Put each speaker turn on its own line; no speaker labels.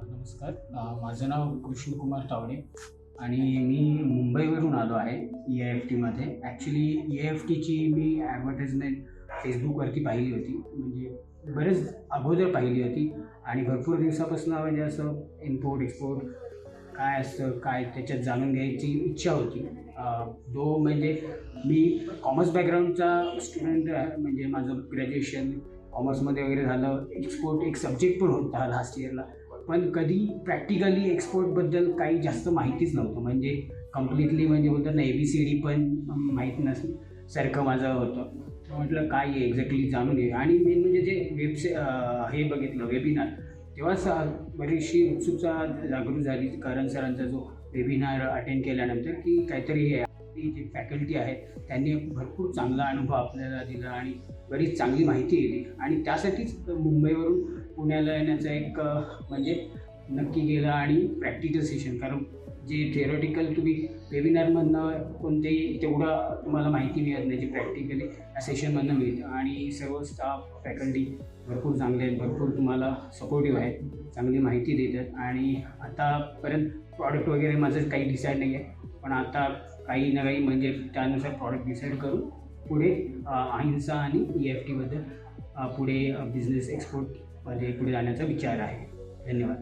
नमस्कार. माझं नाव कृष्णकुमार तावडे आणि मी मुंबईवरून आलो आहे EIFTमध्ये. ॲक्च्युली EIFTची मी ॲडव्हर्टाइजमेंट फेसबुकवरती पाहिली होती, म्हणजे बरेच अगोदर पाहिली होती आणि भरपूर दिवसापासून म्हणजे असं इम्पोर्ट एक्सपोर्ट काय असतं काय त्याच्यात जाणून घ्यायची इच्छा होती. म्हणजे मी कॉमर्स बॅकग्राऊंडचा स्टुडंट आहे, म्हणजे माझं ग्रॅज्युएशन कॉमर्समध्ये वगैरे झालं. एक्सपोर्ट एक सब्जेक्ट पण होता लास्ट इयरला, पण कधी प्रॅक्टिकली एक्सपोर्टबद्दल काही जास्त माहितीच नव्हतं. म्हणजे कम्प्लिटली म्हणजे बोलतात ना ABCD पण माहीत नसल्यासारखं माझं होतं. म्हटलं काय आहे एक्झॅक्टली जाणून घे. आणि मेन म्हणजे जे हे बघितलं वेबिनार, तेव्हाच बरीचशी उत्सुकता जागृत झाली करण सरांचा जो वेबिनार अटेंड केल्यानंतर, की काहीतरी हे जे फॅकल्टी आहेत त्यांनी भरपूर चांगला अनुभव आपल्याला दिला आणि बरीच चांगली माहिती दिली. आणि त्यासाठीच मुंबईवरून पुण्याला येण्याचा एक म्हणजे नक्की गेलं. आणि प्रॅक्टिकल सेशन, कारण जे थिअरॉटिकल तुम्ही वेबिनारमधनं कोणतेही तेवढं तुम्हाला माहिती मिळत नाही, जे प्रॅक्टिकली या सेशनमधनं मिळतं. आणि सर्व स्टाफ फॅकल्टी भरपूर चांगले आहेत, भरपूर तुम्हाला सपोर्टिव्ह आहेत, चांगली माहिती देतात. आणि आतापर्यंत प्रॉडक्ट वगैरे माझं काही डिसाईड नाही आहे, पण आता काही ना काही म्हणजे त्यानुसार प्रॉडक्ट डिसाईड करून पुढे अहिंसा आणि EIFTबद्दल पुढे बिझनेस एक्सपोर्टमध्ये पुढे जाण्याचा विचार आहे. धन्यवाद.